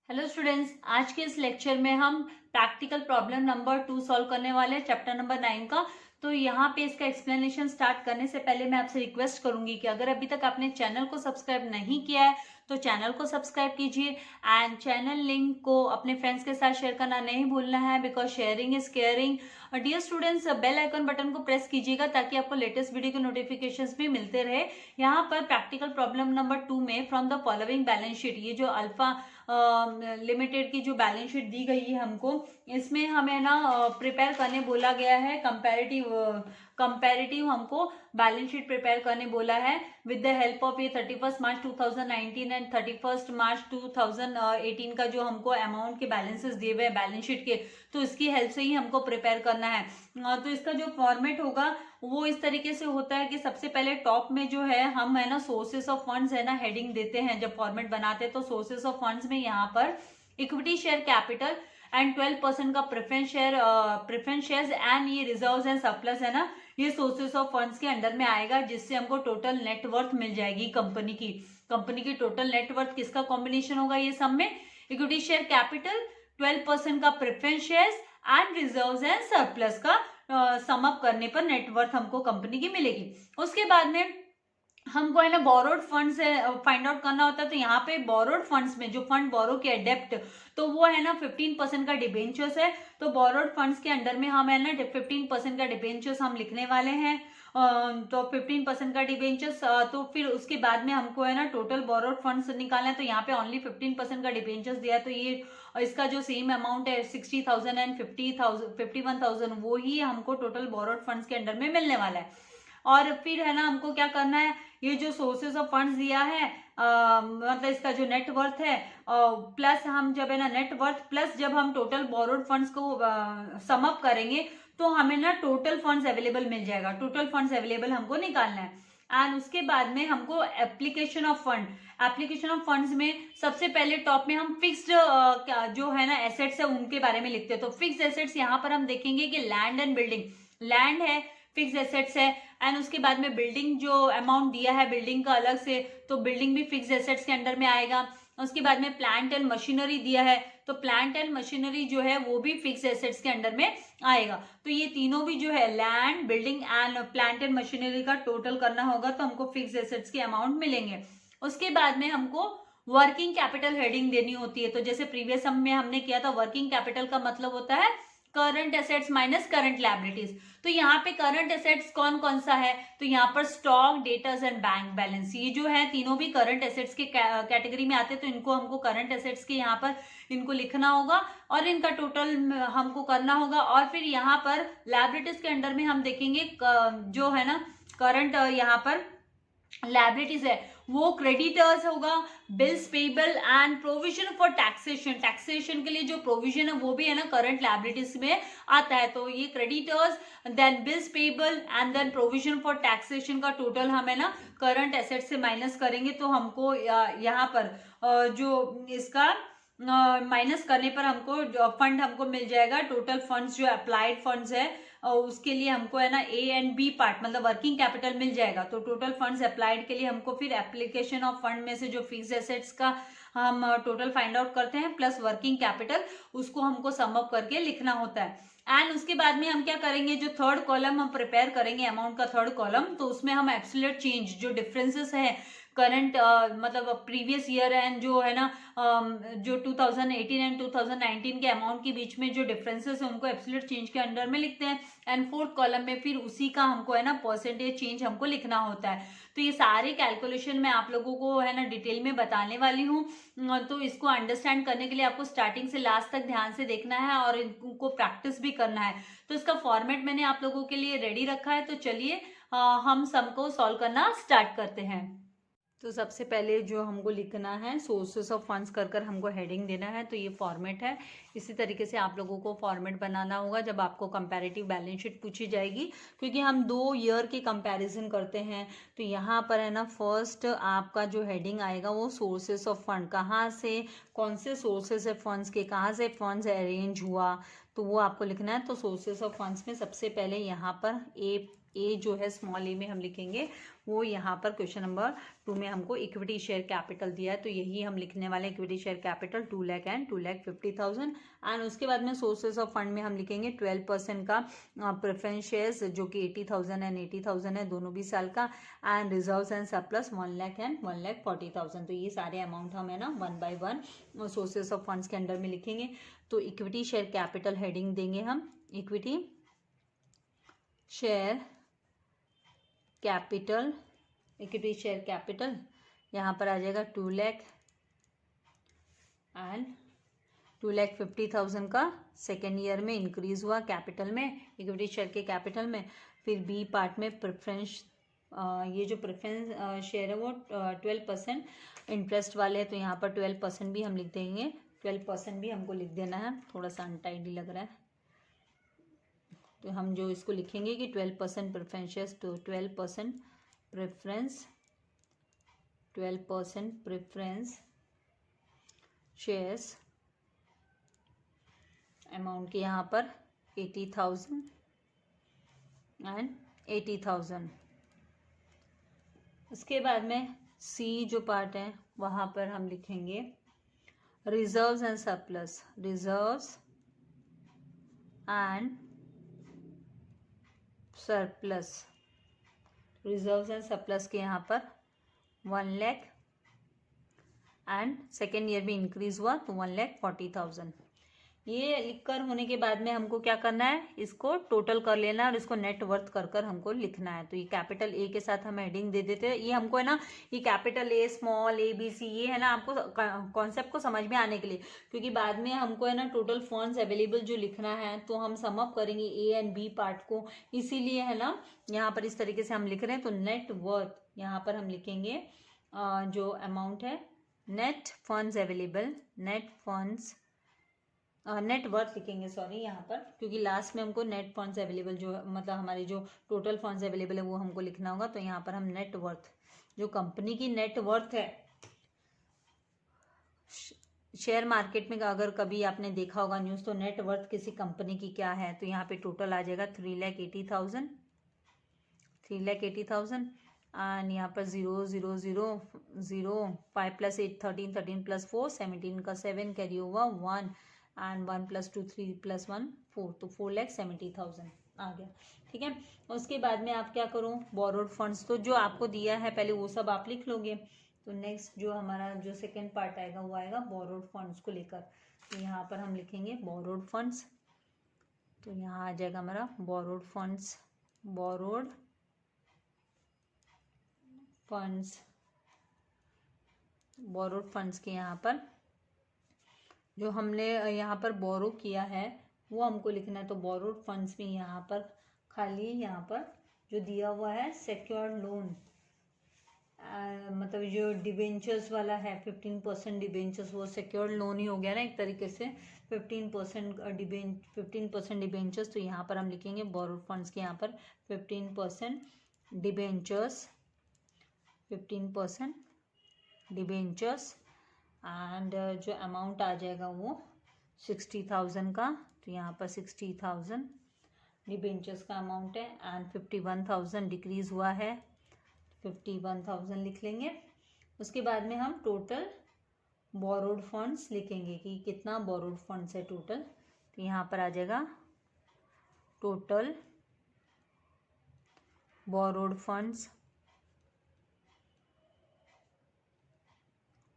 Hello students, आज के इस लेक्चर में हम प्रैक्टिकल प्रॉब्लम नंबर 2 सॉल्व करने वाले हैं चैप्टर नंबर 9 का। तो यहाँ पे इसका एक्सप्लेनेशन स्टार्ट करने से पहले मैं आपसे रिक्वेस्ट करूंगी कि अगर अभी तक आपने चैनल को सब्सक्राइब नहीं किया है तो चैनल को सब्सक्राइब कीजिए एंड चैनल लिंक को अपने फ्रेंड्स के साथ शेयर करना नहीं भूलना है, because sharing is caring. Dear students, bell icon button को प्रेस कीजिएगा ताकि आपको लेटेस्ट वीडियो के नोटिफिकेशंस भी मिलते रहे। यहाँ पर प्रैक्टिकल प्रॉब्लम नंबर 2 में from the following balance sheet, ये जो अल्फा लिमिटेड की जो बैलेंस शीट दी गई है हमको, इसमें हमें ना प्रिपेयर करने बोला गया है कंपैरेटिव हमको बैलेंस शीट प्रिपेयर करने बोला है विद द हेल्प ऑफ ये 31 मार्च 2019 एंड 31 मार्च 2018 का जो हमको अमाउंट के बैलेंसेस दिए हुए हैं बैलेंस शीट के, तो इसकी हेल्प से ही हमको प्रिपेयर करना है। तो इसका जो फॉर्मेट होगा वो इस तरीके से होता है कि सबसे पहले टॉप में जो है हम है ना सोर्सेस ऑफ फंड्स है ना हेडिंग देते हैं जब फॉर्मेट बनाते हैं। तो सोर्सेस ऑफ फंड्स में यहाँ पर इक्विटी शेयर कैपिटल एंड 12% का प्रेफरेंस शेयर्स एंड ये रिजर्व्स एंड सरप्लस है ना, ये सोर्सेस ऑफ फंड्स के अंडर में आएगा, जिससे हमको टोटल नेटवर्थ मिल जाएगी कंपनी की टोटल नेटवर्थ किसका कॉम्बिनेशन होगा ये सब में, इक्विटी शेयर कैपिटल, 12% का preference shares and reserves and surplus का सम अप करने पर नेटवर्थ हमको कंपनी की मिलेगी। उसके बाद में हमको है ना बोरोड फंड्स फाइंड आउट करना होता है। तो यहाँ पे बोरोड फंड्स में जो फंड बोरो किया डेप्ट, तो वो है ना 15% का डिबेंचर्स है। तो बोरोड फंड्स के अंडर में हम है ना 15% का डिबेंचर्स हम लिखने वाले हैं। तो 15% का डिबेंचर्स, तो फिर उसके बाद में हमको है ना टोटल बोरोड फंड्स निकालना है। तो यहाँ पे ओनली 15% का डिबेंचर्स दिया, तो ये इसका जो सेम अमाउंट है 60,000 एंड 51,000 वो ही हमको टोटल बोरोड फंड्स के अंडर में मिलने वाला है। और फिर है ना हमको क्या करना है, ये जो सोर्सेस ऑफ फंड्स दिया है मतलब इसका जो नेटवर्थ है प्लस हम जब है ना नेटवर्थ प्लस जब हम टोटल बोरोड फंड्स को सम अप करेंगे तो हमें ना टोटल फंड्स अवेलेबल मिल जाएगा। टोटल फंड्स अवेलेबल हमको निकालना है। एंड उसके बाद में हमको एप्लीकेशन ऑफ फंड्स में सबसे पहले टॉप में हम फिक्स्ड जो है ना एसेट्स है उनके बारे में लिखते हैं। तो फिक्स्ड एसेट्स यहाँ पर हम देखेंगे कि लैंड एंड बिल्डिंग, लैंड है फिक्स एसेट्स है। एंड उसके बाद में बिल्डिंग जो अमाउंट दिया है बिल्डिंग का अलग से, तो बिल्डिंग भी फिक्स एसेट्स के अंडर में आएगा। उसके बाद में प्लांट एंड मशीनरी दिया है, तो प्लांट एंड मशीनरी जो है वो भी फिक्स एसेट्स के अंडर में आएगा। तो ये तीनों भी जो है land building and plant and machinery का टोटल करना होगा तो हमको फिक्स एसेट्स के अमाउंट मिलेंगे। उसके बाद में हमको वर्किंग कैपिटल हेडिंग देनी होती है। तो जैसे प्रीवियस सम में हमने किया था, वर्किंग कैपिटल का मतलब होता है current assets minus current liabilities. तो यहाँ पे करंट एसेट्स कौन कौन सा है, तो यहाँ पर stock, debtors and bank balance, ये जो है तीनों भी करंट एसेट्स के कैटेगरी में आते हैं। तो इनको हमको करंट एसेट्स के यहाँ पर इनको लिखना होगा और इनका टोटल हमको करना होगा। और फिर यहाँ पर लायबिलिटीज के अंडर में हम देखेंगे जो है ना करंट यहाँ पर लायबिलिटीज है वो क्रेडिटर्स होगा, bills payable and provision for taxation के लिए जो प्रोविजन है वो भी है ना करंट लायबिलिटीज में आता है। तो ये creditors, then bills payable and then provision for taxation का टोटल हम है ना करंट एसेट से माइनस करेंगे। तो हमको यहाँ पर जो इसका माइनस करने पर हमको फंड हमको मिल जाएगा। टोटल फंड्स जो अप्लाइड फंड्स है उसके लिए हमको है ना ए एंड बी पार्ट मतलब वर्किंग कैपिटल मिल जाएगा। तो टोटल फंड्स अप्लाइड के लिए हमको फिर एप्लीकेशन ऑफ फंड में से जो फिक्स एसेट्स का हम टोटल फाइंड आउट करते हैं प्लस वर्किंग कैपिटल, उसको हमको सम अप करके लिखना होता है। एंड उसके बाद में हम क्या करेंगे, जो थर्ड कॉलम हम प्रिपेयर करेंगे अमाउंट का थर्ड कॉलम, तो उसमें हम एब्सोल्यूट चेंज जो डिफरेंसेस है करंट मतलब प्रीवियस ईयर एंड जो है ना जो 2018 एंड 2019 के अमाउंट के बीच में जो डिफरेंसेस है उनको एब्सोल्यूट चेंज के अंडर में लिखते हैं। एंड फोर्थ कॉलम में फिर उसी का हमको है ना परसेंटेज चेंज हमको लिखना होता है। तो ये सारे कैलकुलेशन मैं आप लोगों को है ना डिटेल में बताने वाली हूँ। तो इसको अंडरस्टैंड करने के लिए आपको स्टार्टिंग से लास्ट तक ध्यान से देखना है और इनको प्रैक्टिस भी करना है। तो इसका फॉर्मेट मैंने आप लोगों के लिए रेडी रखा है। तो चलिए हम सम को सॉल्व करना स्टार्ट करते हैं। तो सबसे पहले जो हमको लिखना है सोर्सेस ऑफ फंड्स कर हमको हेडिंग देना है। तो ये फॉर्मेट है, इसी तरीके से आप लोगों को फॉर्मेट बनाना होगा जब आपको कंपैरेटिव बैलेंस शीट पूछी जाएगी, क्योंकि हम 2 ईयर की कंपैरिजन करते हैं। तो यहाँ पर है ना फर्स्ट आपका जो हेडिंग आएगा वो सोर्सेस ऑफ फंड, कहाँ से कौन से सोर्सेस है फंड्स के, कहाँ से फंड्स अरेंज हुआ, तो वो आपको लिखना है। तो सोर्सेस ऑफ फंड्स में सबसे पहले यहाँ पर ए जो है स्मॉल ए में हम लिखेंगे वो यहाँ पर क्वेश्चन नंबर 2 में हमको इक्विटी शेयर कैपिटल दिया है, तो यही हम लिखने वाले हैं, equity share capital 2 lakh and 2,50,000। And उसके बाद में सोर्सेज ऑफ फंड में हम लिखेंगे 12% का प्रेफरेंस शेयर्स जो कि 80,000 एंड 80,000 है, दोनों भी साल का। And reserves and surplus 1 lakh and 1,40,000। तो ये सारे अमाउंट हम है ना 1 बाय 1 सोर्सेज ऑफ फंड्स के अंडर में लिखेंगे। तो इक्विटी शेयर कैपिटल हेडिंग देंगे हम, equity share capital, equity share capital यहाँ पर आ जाएगा 2 लाख एंड 2,50,000 का सेकेंड ईयर में इंक्रीज हुआ कैपिटल में, इक्विटी शेयर के कैपिटल में। फिर बी पार्ट में प्रेफरेंस, ये जो प्रेफरेंस शेयर है वो 12% इंटरेस्ट वाले हैं, तो यहाँ पर 12% भी हम लिख देंगे, 12% भी हमको लिख देना है, थोड़ा सा अनटाइडी लग रहा है, तो हम जो इसको लिखेंगे कि 12% प्रेफरेंस शेयर्स, तो 12% प्रेफरेंस शेयर्स अमाउंट के यहाँ पर 80,000 एंड 80,000। उसके बाद में सी जो पार्ट है वहाँ पर हम लिखेंगे reserves and surplus, reserves and surplus, reserves and surplus के यहाँ पर 1 लाख एंड सेकेंड ईयर में इंक्रीज हुआ तो 1,40,000। ये लिखकर होने के बाद में हमको क्या करना है, इसको टोटल कर लेना है और इसको नेट वर्थ कर कर हमको लिखना है। तो ये कैपिटल ए के साथ हम हेडिंग दे देते हैं, ये हमको है ना, ये capital A, small A, B, C, ये है ना आपको कॉन्सेप्ट को समझ में आने के लिए, क्योंकि बाद में हमको है ना टोटल फंड्स अवेलेबल जो लिखना है, तो हम सम अप करेंगे ए एंड बी पार्ट को, इसीलिए है ना यहाँ पर इस तरीके से हम लिख रहे हैं। तो नेट वर्थ यहाँ पर हम लिखेंगे जो अमाउंट है net funds available, net worth लिखेंगे, सॉरी यहाँ पर, क्योंकि लास्ट में हमको नेट फंड्स अवेलेबल जो मतलब हमारे जो टोटल फंड्स अवेलेबल है वो हमको लिखना होगा। तो यहाँ पर हम नेट वर्थ, जो कंपनी की नेट वर्थ है, शेयर मार्केट में अगर कभी आपने देखा होगा न्यूज़, तो नेट वर्थ किसी कंपनी की क्या है, तो यहाँ पे टोटल आ जाएगा 3,80,000 एंड यहाँ पर 0,0,0,0 5 + 8 13, 13 + 4 17 का 7 कैरी ओवर 1 एंड 1 + 2 3 + 1 4, तो 4,70,000 आ गया। ठीक है, उसके बाद में आप क्या करो, बोरोड फंड्स, तो जो आपको दिया है पहले वो सब आप लिख लोगे। तो नेक्स्ट जो हमारा जो सेकेंड पार्ट आएगा वो आएगा बोरोड फंड्स को लेकर। तो यहाँ पर हम लिखेंगे बोरोड फंड्स, तो यहाँ आ जाएगा हमारा बोरोड फंड्स, बोरोड फंड्स के यहाँ पर जो हमने यहाँ पर बोरो किया है वो हमको लिखना है। तो बोरोड फंड्स में यहाँ पर खाली यहाँ पर जो दिया हुआ है सिक्योर्ड लोन, मतलब जो डिबेंचर्स वाला है 15% डिबेंचर्स, वो सिक्योर्ड लोन ही हो गया ना एक तरीके से, 15% डिबेंचर्स। तो यहाँ पर हम लिखेंगे बोरोड फंड्स के यहाँ पर 15% डिबेंचर्स, 15% डिबेंचर्स एंड जो अमाउंट आ जाएगा वो 60,000 का। तो यहाँ पर 60,000 डिबेंचर्स का अमाउंट है एंड 51,000 डिक्रीज हुआ है, 51,000 लिख लेंगे। उसके बाद में हम टोटल बोरोड फंड्स लिखेंगे कि कितना बोरोड फंड्स है टोटल। तो यहाँ पर आ जाएगा टोटल बोरोड फंड्स,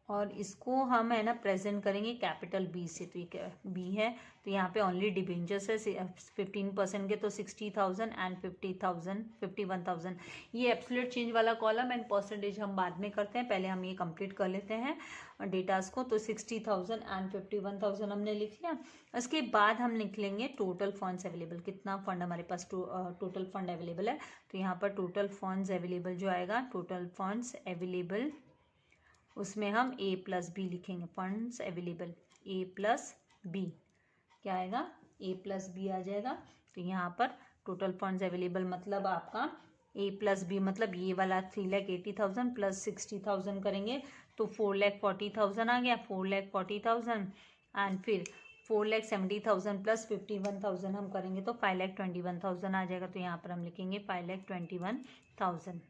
और इसको हम है ना प्रेजेंट करेंगे कैपिटल बी से। तो ये बी है, तो यहाँ पे ओनली डिबेंचर्स है 15% के, तो 60,000 एंड 50,000 51,000। ये एब्सोल्यूट चेंज वाला कॉलम एंड परसेंटेज हम बाद में करते हैं, पहले हम ये कंप्लीट कर लेते हैं डेटास को। तो 60,000 एंड 51,000 हमने लिख लिया। उसके बाद हम लिख लेंगे टोटल फंड्स अवेलेबल, कितना फंड हमारे पास टोटल फंड अवेलेबल है। तो यहाँ पर टोटल फंड्स अवेलेबल जो आएगा, टोटल फंड्स अवेलेबल, उसमें हम A + B लिखेंगे, फंड्स अवेलेबल A + B, क्या आएगा A + B आ जाएगा। तो यहाँ पर टोटल फंड्स अवेलेबल मतलब आपका A + B मतलब ये वाला 3,80,000 + 60,000 करेंगे तो 4,40,000 आ गया, 4,40,000 एंड फिर 4,70,000 + 51,000 हम करेंगे तो 5,21,000 आ जाएगा। तो यहाँ पर हम लिखेंगे 5,21,000।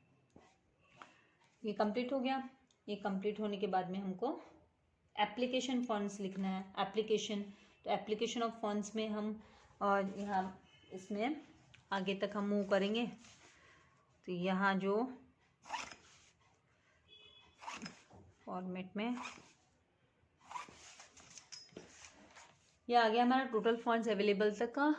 ये कंप्लीट हो गया। ये कंप्लीट होने के बाद में हमको एप्लीकेशन फंड्स लिखना है। एप्लीकेशन, तो एप्लीकेशन ऑफ फंड्स में हम यहाँ इसमें आगे तक हम मूव करेंगे। तो यहाँ जो फॉर्मेट में ये आ गया हमारा टोटल फंड्स अवेलेबल तक का।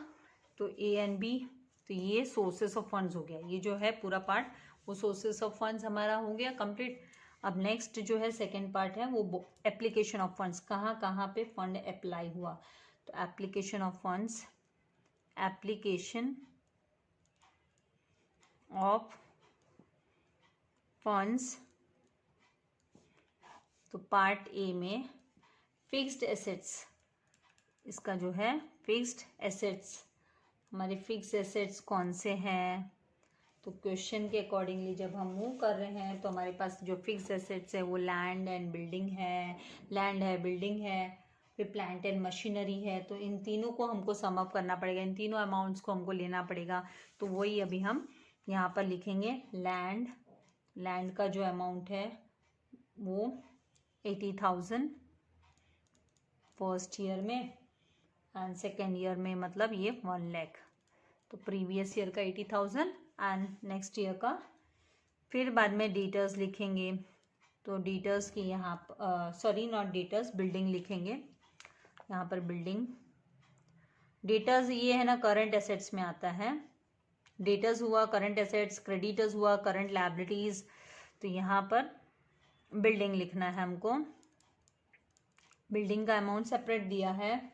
तो ए एंड बी, तो ये सोर्सेस ऑफ फंड्स हो गया। ये जो है पूरा पार्ट वो सोर्सेस ऑफ फंड्स हमारा हो गया कंप्लीट। अब नेक्स्ट जो है सेकंड पार्ट है वो एप्लीकेशन ऑफ फंड्स, कहाँ कहाँ पे फंड अप्लाई हुआ। तो application of funds, application of funds, तो पार्ट ए में फिक्स्ड एसेट्स, इसका जो है फिक्स्ड एसेट्स, हमारे फिक्स्ड एसेट्स कौन से हैं। तो क्वेश्चन के अकॉर्डिंगली जब हम मूव कर रहे हैं तो हमारे पास जो फिक्स्ड एसेट्स है वो लैंड एंड बिल्डिंग है, लैंड है, बिल्डिंग है, फिर प्लांट एंड मशीनरी है। तो इन तीनों को हमको सम अप करना पड़ेगा, इन तीनों अमाउंट्स को हमको लेना पड़ेगा। तो वही अभी हम यहाँ पर लिखेंगे। लैंड, लैंड का जो अमाउंट है वो 80,000 फर्स्ट ईयर में एंड सेकेंड ईयर में मतलब ये 1 लाख। तो प्रीवियस ईयर का 80,000 एंड नेक्स्ट ईयर का। फिर बाद में डेटर्स लिखेंगे। तो डेटर्स की यहाँ सॉरी नॉट डेटर्स, बिल्डिंग लिखेंगे यहाँ पर। बिल्डिंग डेटर्स ये है ना करंट एसेट्स में आता है। डेटर्स हुआ करंट एसेट्स, क्रेडिटर्स हुआ करंट लायबिलिटीज। तो यहाँ पर बिल्डिंग लिखना है हमको। बिल्डिंग का अमाउंट सेपरेट दिया है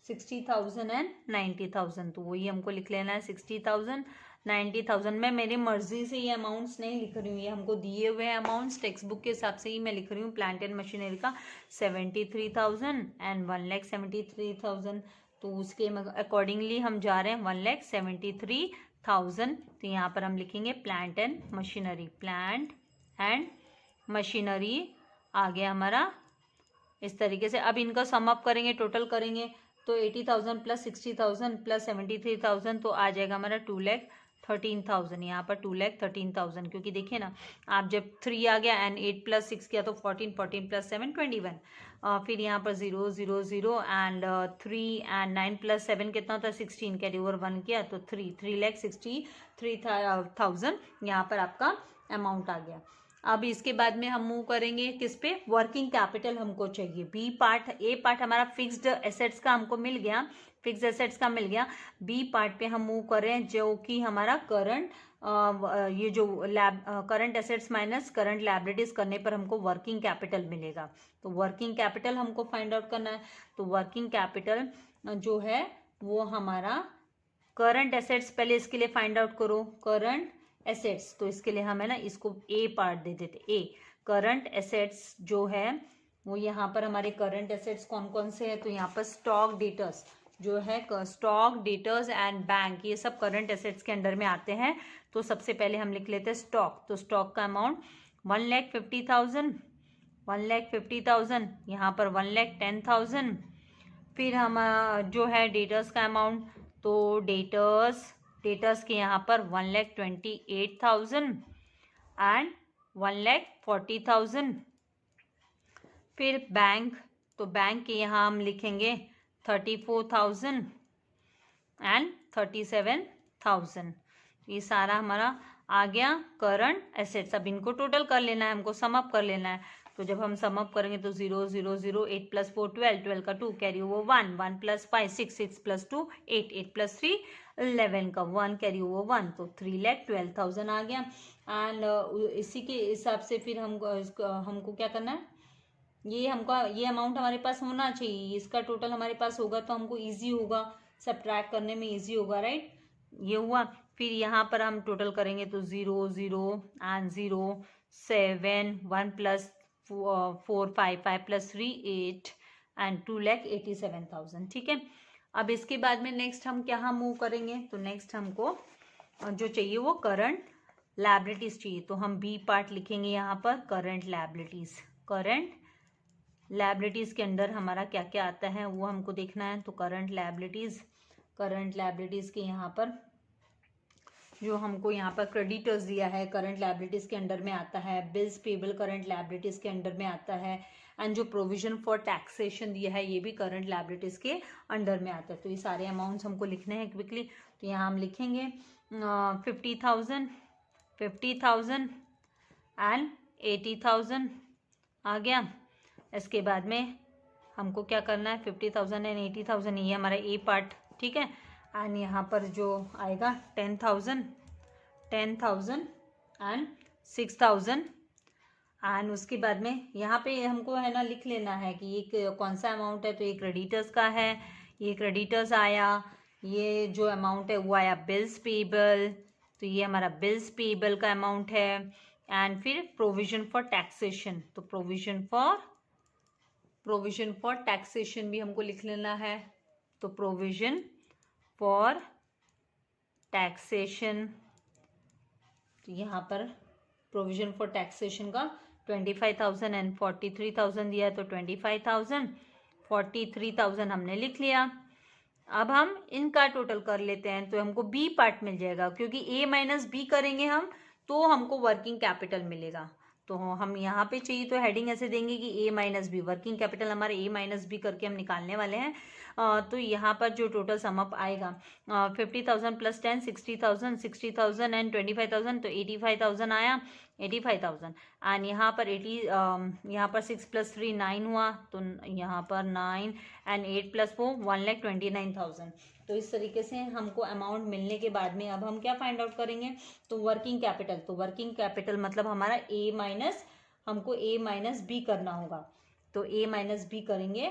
60,000 एंड 90,000। तो वही हमको लिख लेना है 60,000 90,000। मैं मेरी मर्जी से ये अमाउंट्स नहीं लिख रही हूँ, ये हमको दिए हुए अमाउंट्स टेक्स्ट बुक के हिसाब से ही मैं लिख रही हूँ। प्लांट एंड मशीनरी का 73,000 एंड 1,73,000। तो उसके अकॉर्डिंगली हम जा रहे हैं 1,73,000। तो यहाँ पर हम लिखेंगे plant and machinery, plant and machinery आ गया हमारा इस तरीके से। अब इनका सम अप करेंगे, टोटल करेंगे तो 80,000 प्लस 60,000 प्लस 73,000 तो आ जाएगा हमारा 2,13,000। यहाँ पर 2,13,000, क्योंकि देखिए ना आप जब 3 आ गया एंड 8 प्लस 6 किया तो 14, 14 प्लस 7 21। फिर यहाँ पर 0 0 0 एंड 3 एंड 9 प्लस 7 कितना था 16, कैरी ओवर 1 किया तो 3,63,000 यहाँ पर आपका अमाउंट आ गया। अब इसके बाद में हम मूव करेंगे किस पे, वर्किंग कैपिटल हमको चाहिए। बी पार्ट, ए पार्ट हमारा फिक्स्ड एसेट्स का हमको मिल गया, फिक्स्ड एसेट्स का मिल गया। बी पार्ट पे हम मूव कर रहे हैं जो कि हमारा करंट, ये जो current assets minus current liabilities करने पर हमको वर्किंग कैपिटल मिलेगा। तो वर्किंग कैपिटल हमको फाइंड आउट करना है। तो वर्किंग कैपिटल जो है वो हमारा करंट एसेट्स, पहले इसके लिए फाइंड आउट करो करंट एसेट्स। तो इसके लिए हम है ना इसको ए पार्ट दे देते। ए करंट एसेट्स जो है वो यहाँ पर हमारे करंट एसेट्स कौन कौन से हैं। तो यहाँ पर स्टॉक डेटर्स जो है, स्टॉक डेटर्स एंड बैंक, ये सब करंट एसेट्स के अंडर में आते हैं। तो सबसे पहले हम लिख लेते हैं स्टॉक। तो स्टॉक का अमाउंट 1,50,000, 1,50,000, यहाँ पर 1,10,000। फिर हम जो है डेटर्स का अमाउंट, तो डेटर्स के यहाँ पर 1,28,000 एंड 1,40,000। फिर बैंक, तो बैंक के यहाँ हम लिखेंगे 34,000 एंड 37,000। ये सारा हमारा आ गया करंट एसेट्स। अब इनको टोटल कर लेना है, हमको सम अप कर लेना है। तो जब हम सम अप करेंगे तो 0 0 0, 8 प्लस 4 12, 12 का 2 carry over 1, 1 plus 5 6, 6 plus 2 8, 8 plus 3 11 का 1 कैरी ओवर 1, तो 3,12,000 आ गया। एंड इसी के हिसाब से फिर हमको क्या करना है, ये अमाउंट हमारे पास होना चाहिए। इसका टोटल हमारे पास होगा तो हमको ईजी होगा, सब्ट्रैक्ट करने में ईजी होगा, राइट। ये हुआ। फिर यहाँ पर हम टोटल करेंगे तो 0 0 एंड 0 7, 1 प्लस 4 5, 5 प्लस 3 8 एंड 2,87,000। ठीक है। अब इसके बाद में नेक्स्ट हम क्या मूव करेंगे, तो नेक्स्ट हमको जो चाहिए वो करंट लायबिलिटीज चाहिए। तो हम बी पार्ट लिखेंगे यहाँ पर करंट लायबिलिटीज। करंट लायबिलिटीज के अंदर हमारा क्या क्या आता है वो हमको देखना है। तो करंट लायबिलिटीज के यहाँ पर जो हमको यहाँ पर क्रेडिटर्स दिया है करंट लायबिलिटीज के अंडर में आता है, बिल्स पेबल करंट लायबिलिटीज के अंडर में आता है, एंड जो प्रोविजन फॉर टैक्सेशन दिया है ये भी करंट लायबिलिटीज के अंडर में आता है। तो ये सारे अमाउंट्स हमको लिखने हैं क्विकली। तो यहाँ हम लिखेंगे 50,000, 50,000 एंड 80,000 आ गया। इसके बाद में हमको क्या करना है, 50,000 एंड 80,000, ये हमारा ए पार्ट, ठीक है। एंड यहाँ पर जो आएगा 10,000 एंड 6,000। एंड उसके बाद में यहाँ पे हमको है ना लिख लेना है कि ये कौन सा अमाउंट है। तो ये क्रेडिटर्स का है, ये क्रेडिटर्स आया, ये जो अमाउंट है वो आया बिल्स पेबल, तो ये हमारा बिल्स पेबल का अमाउंट है। एंड फिर प्रोविजन फॉर टैक्सेशन, तो प्रोविजन फॉर टैक्सेशन भी हमको लिख लेना है। तो प्रोविजन फॉर टैक्सेशन, तो यहाँ पर प्रोविजन फॉर टैक्सेशन का 25,000 एंड 43,000 दिया, तो 25,000 43,000 हमने लिख लिया। अब हम इनका टोटल कर लेते हैं, तो हमको बी पार्ट मिल जाएगा, क्योंकि ए माइनस बी करेंगे हम तो हमको वर्किंग कैपिटल मिलेगा। तो हम यहाँ पे चाहिए तो हेडिंग ऐसे देंगे कि ए माइनस बी, वर्किंग कैपिटल हमारे ए माइनस बी करके हम निकालने वाले हैं। तो यहाँ पर जो टोटल समअप आएगा 50,000 प्लस 10 60,000, 60,000 एंड 25,000, तो 85,000 आया, 85,000। एंड यहाँ पर यहाँ पर 6 प्लस 3 9 हुआ, तो यहाँ पर 9 एंड 8 प्लस 4 1,29,000। तो इस तरीके से हमको अमाउंट मिलने के बाद में अब हम क्या फाइंड आउट करेंगे, तो वर्किंग कैपिटल। तो वर्किंग कैपिटल मतलब हमारा हमको ए माइनस बी करना होगा। तो ए माइनस बी करेंगे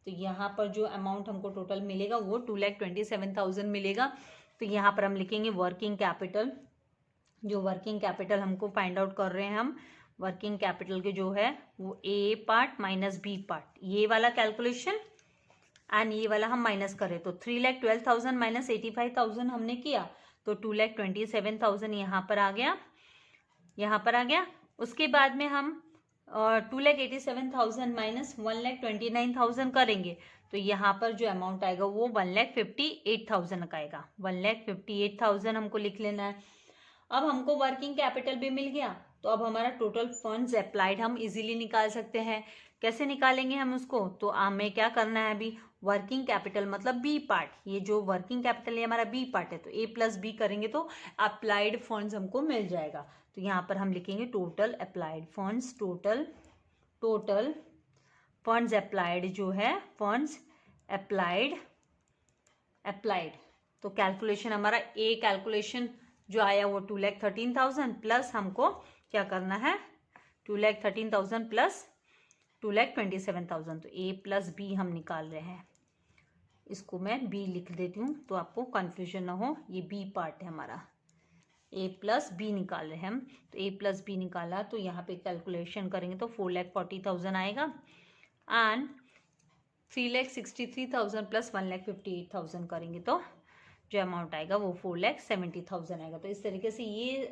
तो यहाँ पर जो अमाउंट हमको टोटल मिलेगा वो 2,27,000 मिलेगा। तो यहाँ पर हम लिखेंगे वर्किंग कैपिटल। जो वर्किंग कैपिटल हमको फाइंड आउट कर रहे हैं हम, वर्किंग कैपिटल के जो है वो ए पार्ट माइनस बी पार्ट, ये वाला कैलकुलेशन एंड ये वाला हम माइनस करें तो 3,12,000 माइनस 85,000 हमने किया, तो 2,27,000 यहाँ पर आ गया। उसके बाद में हम 2,87,000 माइनस 1,29,000 करेंगे, तो यहाँ पर जो अमाउंट आएगा वो 1,58,000 का आएगा। 1,58,000 हमको लिख लेना है। अब हमको वर्किंग कैपिटल भी मिल गया, तो अब हमारा टोटल फंड्स अप्लाइड हम इजीली निकाल सकते हैं। कैसे निकालेंगे हम उसको, तो हमें क्या करना है अभी, वर्किंग कैपिटल मतलब बी पार्ट, ये जो वर्किंग कैपिटल ये हमारा बी पार्ट है, तो ए प्लस बी करेंगे तो अप्लाइड फंड्स हमको मिल जाएगा। तो यहाँ पर हम लिखेंगे total applied funds, total funds applied जो है फंड्स अप्लाइड। तो कैलकुलेशन हमारा ए कैलकुलेशन जो आया वो 2,13,000 प्लस हमको क्या करना है 2,13,000 प्लस 2,27,000, तो ए प्लस बी हम निकाल रहे हैं। इसको मैं बी लिख देती हूँ तो आपको कंफ्यूजन ना हो, ये बी पार्ट है हमारा, ए प्लस बी निकाल रहे हैं हम। तो ए प्लस बी निकाला तो यहाँ पे कैलकुलेशन करेंगे तो 4,40,000 आएगा एंड 3,63,000 प्लस 1,58,000 करेंगे तो जो अमाउंट आएगा वो 4,70,000 आएगा। तो इस तरीके से ये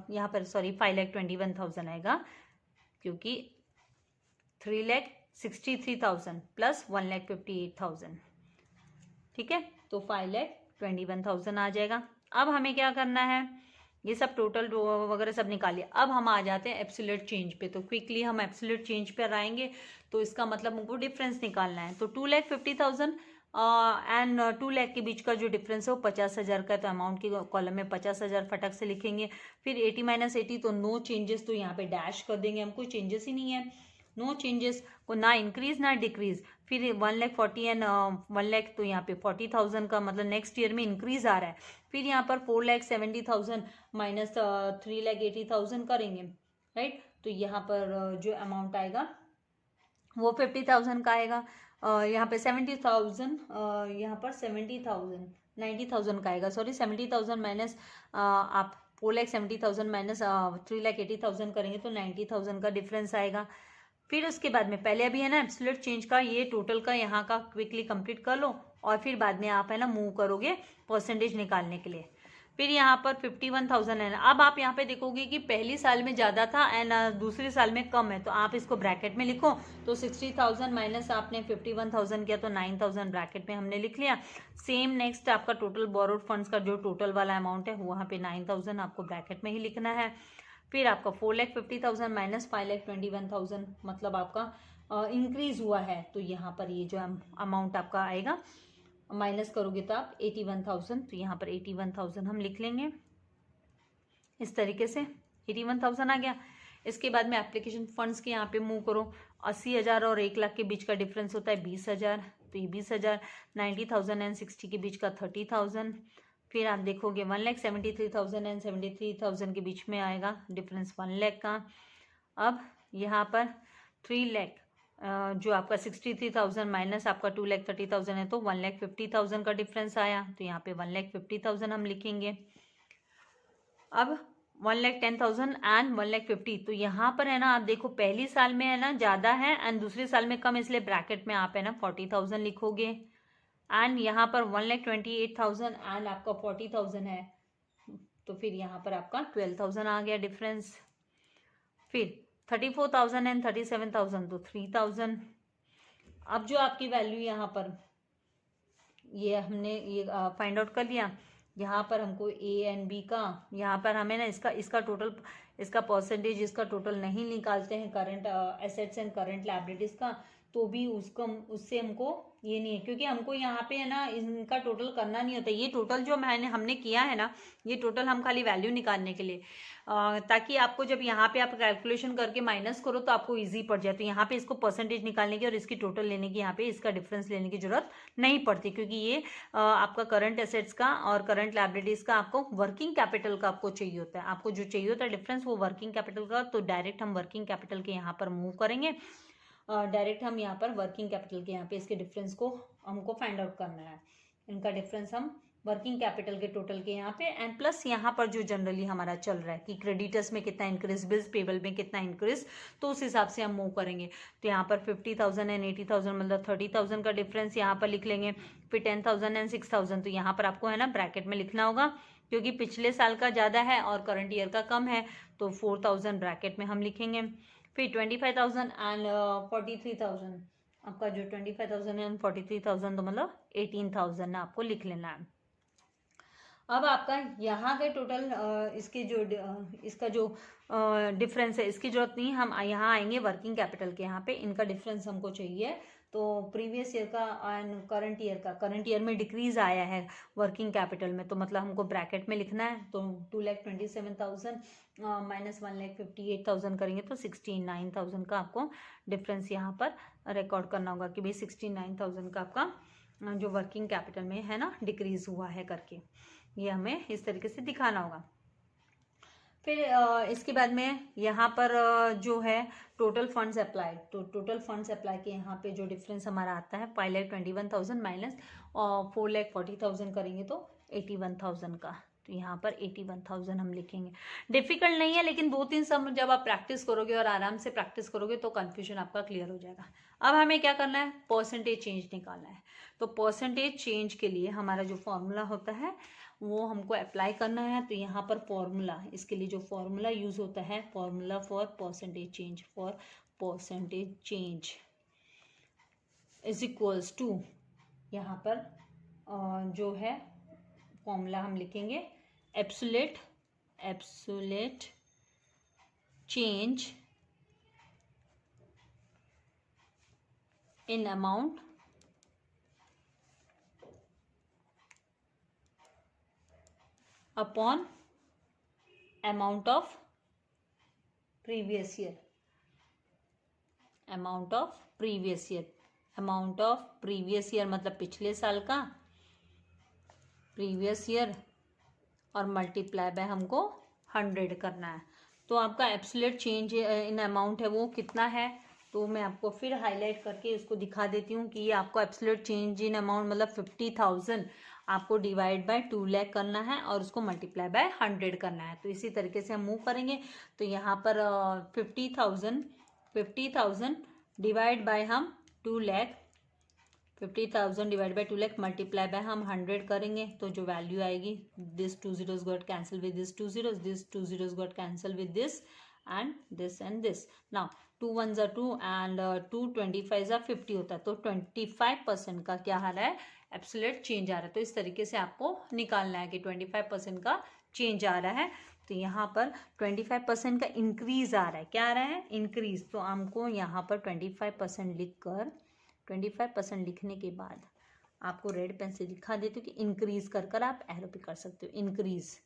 यहाँ पर 5,21,000 आएगा, क्योंकि 3,63,000 प्लस 1,58,000, ठीक है, तो 5,21,000 आ जाएगा। अब हमें क्या करना है, ये सब टोटल वगैरह सब निकालिए। अब हम आ जाते हैं एब्सोल्यूट चेंज पे। तो क्विकली हम एब्सोल्यूट चेंज पर आएंगे, तो इसका मतलब हमको डिफरेंस निकालना है। तो 2,50,000 एंड 2 लाख के बीच का जो डिफरेंस है वो 50,000 का है, तो अमाउंट के कॉलम में 50,000 फटक से लिखेंगे। फिर 80 माइनस 80 तो नो चेंजेस, तो यहाँ पे डैश कर देंगे, हम कोई चेंजेस ही नहीं है, नो चेंजेस को, ना इंक्रीज ना डिक्रीज। फिर 1,40,000 एंड 1 लाख, तो यहाँ पे 40,000 का मतलब नेक्स्ट ईयर में इंक्रीज आ रहा है। फिर यहाँ पर 4,70,000 माइनस 3,80,000 करेंगे, राइट। तो यहाँ पर जो अमाउंट आएगा वो 50,000 का आएगा। यहाँ पे 70,000, यहाँ पर 70,000 90,000 का आएगा, सॉरी 70,000 माइनस आप 4,70,000 माइनस 3,80,000 करेंगे तो 90,000 का डिफरेंस आएगा। फिर उसके बाद में पहले अभी है ना एब्सोल्यूट चेंज का ये टोटल का यहाँ का क्विकली कंप्लीट कर लो, और फिर बाद में आप है ना मूव करोगे परसेंटेज निकालने के लिए। फिर यहाँ पर 51,000 है। अब आप यहाँ पे देखोगे कि पहली साल में ज़्यादा था एंड दूसरी साल में कम है, तो आप इसको ब्रैकेट में लिखो। तो 60,000 माइनस आपने 51,000 किया तो 9,000 ब्रैकेट में हमने लिख लिया। सेम नेक्स्ट आपका टोटल बोरोड फंड्स का जो टोटल वाला अमाउंट है वहाँ पे 9,000 आपको ब्रैकेट में ही लिखना है। फिर आपका 4,50,000 माइनस 5,21,000 मतलब आपका इंक्रीज हुआ है, तो यहाँ पर ये जो अमाउंट आपका आएगा माइनस करोगे तो आप 81,000, तो यहाँ पर 81,000 हम लिख लेंगे इस तरीके से। 81,000 आ गया। इसके बाद में एप्लीकेशन फंड्स के यहाँ पे मूव करो। 80,000 और 1 लाख के बीच का डिफरेंस होता है 20,000, तो ये 20,000। 90,000 एंड 60 के बीच का 30,000। फिर आप देखोगे 1,73,000 एंड 73,000 के बीच में आएगा डिफरेंस 1 लाख का। अब यहाँ पर 3 लाख जो आपका 63,000 माइनस आपका 2,30,000 है, तो 1,50,000 का डिफरेंस आया, तो यहाँ पे 1,50,000 हम लिखेंगे। अब 1,10,000 एंड 1,50,000, तो यहाँ पर है ना आप देखो पहली साल में है ना ज़्यादा है एंड दूसरी साल में कम, इसलिए ब्रैकेट में आप है ना 40,000 लिखोगे। एंड यहाँ पर 1,28,000 एंड आपका 40,000 है, तो फिर यहाँ पर आपका 12,000 आ गया डिफरेंस। फिर 34,000 एंड 37,000, तो 3,000। अब जो आपकी वैल्यू यहाँ पर ये हमने ये फाइंड आउट कर लिया। यहाँ पर हमको ए एंड बी का, यहाँ पर हमें ना इसका टोटल, इसका परसेंटेज, इसका टोटल नहीं निकालते हैं current assets and current liabilities का, तो भी उससे हमको ये नहीं है, क्योंकि हमको यहाँ पे है ना इनका टोटल करना नहीं होता। ये टोटल जो हमने किया है ना, ये टोटल हम खाली वैल्यू निकालने के लिए, ताकि आपको जब यहाँ पे आप कैलकुलेशन करके माइनस करो तो आपको इजी पड़ जाए। तो यहाँ पे इसको परसेंटेज निकालने की और इसकी टोटल लेने की, यहाँ पे इसका डिफरेंस लेने की जरूरत नहीं पड़ती, क्योंकि ये आपका करंट एसेट्स का और करंट लायबिलिटीज का आपको वर्किंग कैपिटल का आपको चाहिए होता है। आपको जो चाहिए होता है डिफरेंस वो वर्किंग कैपिटल का, तो डायरेक्ट हम वर्किंग कैपिटल के यहाँ पर मूव करेंगे। डायरेक्ट हम यहाँ पर वर्किंग कैपिटल के यहाँ पे इसके डिफरेंस को हमको फाइंड आउट करना है। इनका डिफरेंस हम वर्किंग कैपिटल के टोटल के यहाँ पे एंड प्लस यहाँ पर जो जनरली हमारा चल रहा है कि क्रेडिटर्स में कितना इंक्रीज, बिल्स पेबल में कितना इंक्रीज, तो उस हिसाब से हम मूव करेंगे। तो यहाँ पर 50,000 एंड 80,000 मतलब 30,000 का डिफरेंस यहाँ पर लिख लेंगे। फिर 10,000 एंड 6,000, तो यहाँ पर आपको है ना ब्रैकेट में लिखना होगा, क्योंकि पिछले साल का ज़्यादा है और करंट ईयर का कम है, तो 4,000 ब्रैकेट में हम लिखेंगे। फिर 25,000 एंड 43,000, आपका जो 25,000 एंड 43,000, तो मतलब 18,000 आपको लिख लेना है। अब आपका यहाँ के टोटल इसका जो डिफरेंस है इसकी जरूरत नहीं, हम यहाँ आएंगे वर्किंग कैपिटल के यहाँ पे। इनका डिफरेंस हमको चाहिए, तो प्रीवियस ईयर का एंड करंट ईयर में डिक्रीज आया है वर्किंग कैपिटल में, तो मतलब हमको ब्रैकेट में लिखना है। तो 2,27,000 माइनस 1,58,000 करेंगे तो 69,000 का आपको डिफरेंस यहाँ पर रिकॉर्ड करना होगा कि भाई 69,000 का आपका जो वर्किंग कैपिटल में है ना डिक्रीज हुआ है करके, ये हमें इस तरीके से दिखाना होगा। फिर इसके बाद में यहाँ पर जो है टोटल फंड्स अप्लाई, तो टोटल फंड्स अप्लाई के यहाँ पे जो डिफरेंस हमारा आता है 5,21,000 माइनस 4,40,000 करेंगे तो 81,000 का, तो यहाँ पर 81,000 हम लिखेंगे। डिफिकल्ट नहीं है, लेकिन 2-3 सम जब आप प्रैक्टिस करोगे और आराम से प्रैक्टिस करोगे तो कन्फ्यूजन आपका क्लियर हो जाएगा। अब हमें क्या करना है, परसेंटेज चेंज निकालना है। तो परसेंटेज चेंज के लिए हमारा जो फॉर्मूला होता है वो हमको अप्लाई करना है। तो यहाँ पर फॉर्मूला, इसके लिए जो फॉर्मूला यूज होता है, formula for percentage change is equals to, यहाँ पर जो है फॉर्मूला हम लिखेंगे absolute change in amount upon amount of previous year. Amount of previous year मतलब पिछले साल का प्रीवियस ईयर, और मल्टीप्लाई बाय हमको 100 करना है। तो आपका एब्सोल्यूट चेंज इन अमाउंट है वो कितना है, तो मैं आपको फिर हाईलाइट करके उसको दिखा देती हूँ कि ये आपको एब्सोल्यूट चेंज इन अमाउंट मतलब 50,000 आपको डिवाइड बाय 2 लाख करना है और उसको मल्टीप्लाई बाय 100 करना है। तो इसी तरीके से हम मूव करेंगे। तो यहाँ पर 50,000 डिवाइड बाय हम 2 lakh, 50,000 divide by 2 lakh multiply by हम 100 करेंगे तो जो वैल्यू आएगी, this 2 zeros got cancel with this 2 zeros, this 2 zeros got cancel with this and this. Now 2 1s are 2 and 2 25s are 50 होता है, तो 25% का क्या आ रहा है, एब्सोल्यूट चेंज आ रहा है. तो इस तरीके से आपको निकालना है कि 25% का चेंज आ रहा है. तो यहाँ पर 25% का इंक्रीज आ रहा है. क्या आ रहा है, इंक्रीज. तो हमको यहाँ पर 25% लिख कर 25% लिखने के बाद आपको रेड पेन से दिखा देते हो कि इंक्रीज कर कर आप एरो पे कर सकते हो. इंक्रीज,